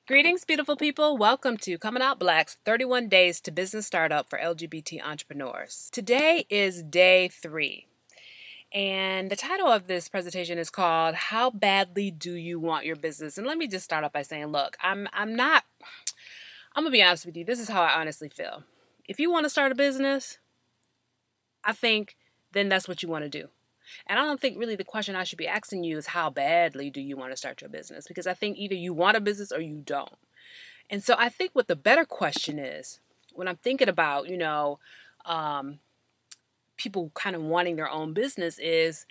Greetings, beautiful people. Welcome to Coming Out Black's 31 Days to Business Startup for LGBT Entrepreneurs. Today is day 3, and the title of this presentation is called How Badly Do You Want Your Business? And let me just start off by saying, look, I'm going to be honest with you. This is how I honestly feel. If you want to start a business, I think then that's what you want to do. And I don't think really the question I should be asking you is how badly do you want to start your business? Because I think either you want a business or you don't. And so I think what the better question is, when I'm thinking about, people kind of wanting their own business, is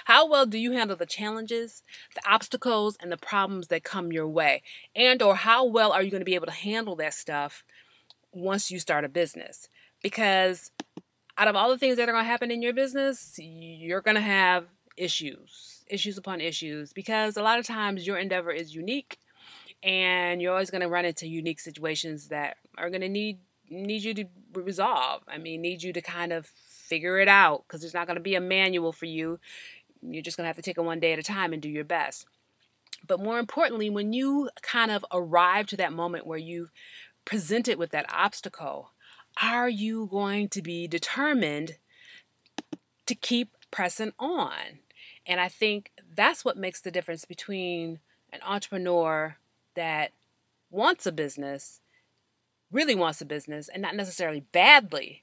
how well do you handle the challenges, the obstacles, and the problems that come your way? And or how well are you going to be able to handle that stuff once you start a business? Because out of all the things that are going to happen in your business, you're going to have issues upon issues, because a lot of times your endeavor is unique and you're always going to run into unique situations that are going to need you to resolve. Need you to kind of figure it out, because there's not going to be a manual for you. You're just going to have to take it one day at a time and do your best. But more importantly, when you kind of arrive to that moment where you presented with that obstacle, are you going to be determined to keep pressing on? And I think that's what makes the difference between an entrepreneur that wants a business, really wants a business, and not necessarily badly,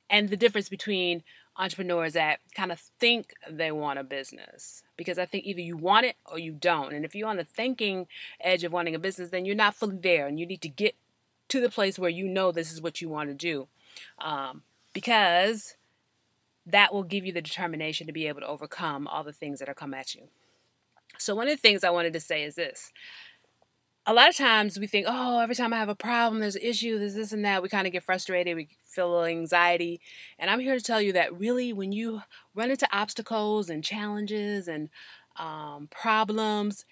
and the difference between entrepreneurs that kind of think they want a business. Because I think either you want it or you don't. And if you're on the thinking edge of wanting a business, then you're not fully there, and you need to get to the place where you know this is what you want to do, because that will give you the determination to be able to overcome all the things that are come at you. So one of the things I wanted to say is this. A lot of times we think, oh, every time I have a problem, there's an issue, there's this and that. We kind of get frustrated. We feel anxiety. And I'm here to tell you that really when you run into obstacles and challenges and problems,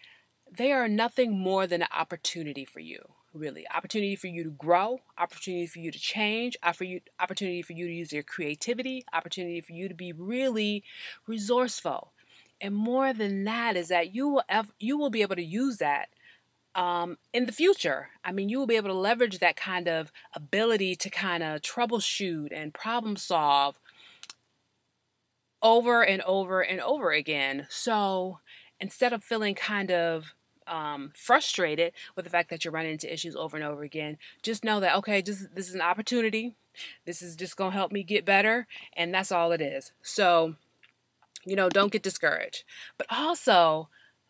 they are nothing more than an opportunity for you, really. Opportunity for you to grow, opportunity for you to change, opportunity for you to use your creativity, opportunity for you to be really resourceful. And more than that is that you will be able to use that in the future. You will be able to leverage that kind of ability to kind of troubleshoot and problem solve over and over and over again. So instead of feeling kind of frustrated with the fact that you're running into issues over and over again, just know that, okay, this is an opportunity. This is just going to help me get better. And that's all it is. So, don't get discouraged. But also,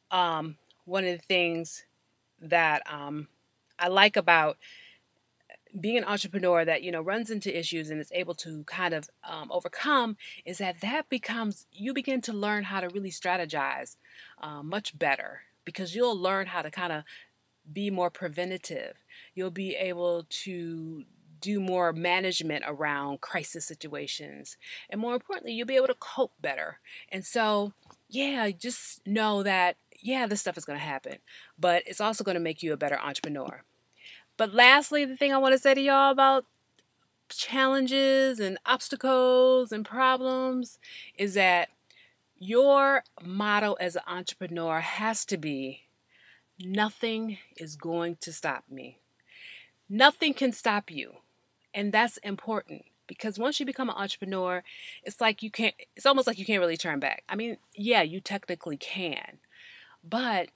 one of the things that I like about being an entrepreneur that runs into issues and is able to kind of overcome is that you begin to learn how to really strategize much better, because you'll learn how to kind of be more preventative. You'll be able to do more management around crisis situations, and more importantly, you'll be able to cope better. And so, just know that this stuff is going to happen, but it's also going to make you a better entrepreneur. But lastly, the thing I want to say to y'all about challenges and obstacles and problems is that your motto as an entrepreneur has to be, nothing is going to stop me. Nothing can stop you. And that's important, because once you become an entrepreneur, it's almost like you can't really turn back. You technically can, but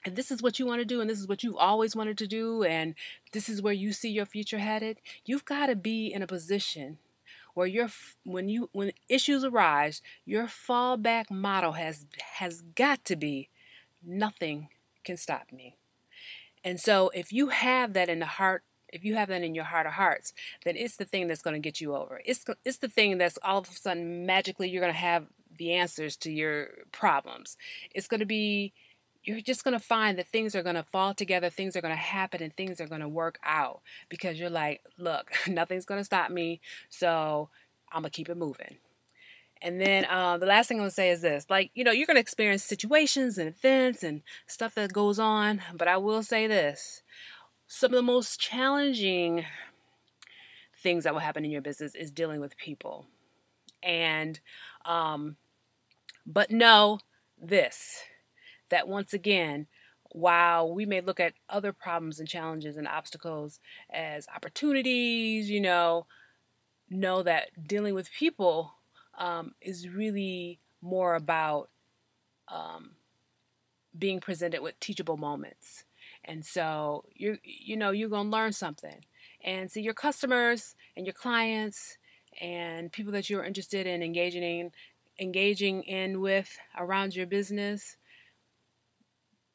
if this is what you want to do, and this is what you've always wanted to do, and this is where you see your future headed, you've got to be in a position where when issues arise, your fallback motto has got to be, nothing can stop me. And so if you have that in your heart of hearts, then it's the thing that's going to get you over. It's the thing that's all of a sudden magically you're going to have the answers to your problems. You're just going to find that things are going to fall together, things are going to happen, and things are going to work out, because you're like, look, nothing's going to stop me, so I'm going to keep it moving. And then the last thing I'm going to say is this. You're going to experience situations and events and stuff that goes on, but I will say this. Some of the most challenging things that will happen in your business is dealing with people. And, but know this, that once again, while we may look at other problems and challenges and obstacles as opportunities, know that dealing with people is really more about um, being presented with teachable moments. And so you're gonna learn something. And see your customers and your clients and people that you're interested in engaging in with around your business,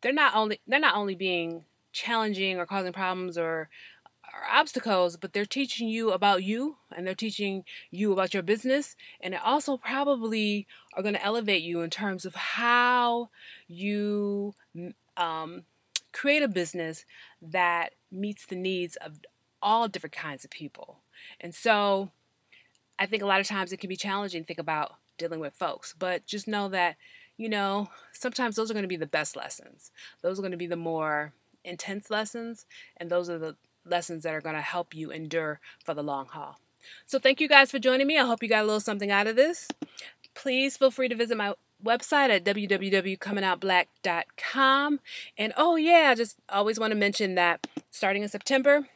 they're not only being challenging or causing problems or obstacles, but they're teaching you about you and they're teaching you about your business. And it also probably are going to elevate you in terms of how you um, create a business that meets the needs of all different kinds of people. And so I think a lot of times it can be challenging to think about dealing with folks, but just know that, sometimes those are going to be the best lessons. Those are going to be the more intense lessons, and those are the lessons that are going to help you endure for the long haul. So thank you guys for joining me. I hope you got a little something out of this. Please feel free to visit my website at www.comingoutblack.com. And oh yeah, I just always want to mention that starting in September,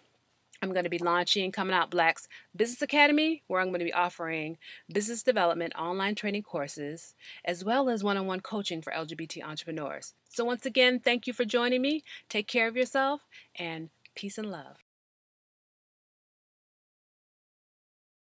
I'm going to be launching Coming Out Black's Business Academy, where I'm going to be offering business development online training courses, as well as one-on-one coaching for LGBT entrepreneurs. So once again, thank you for joining me. Take care of yourself, and peace and love.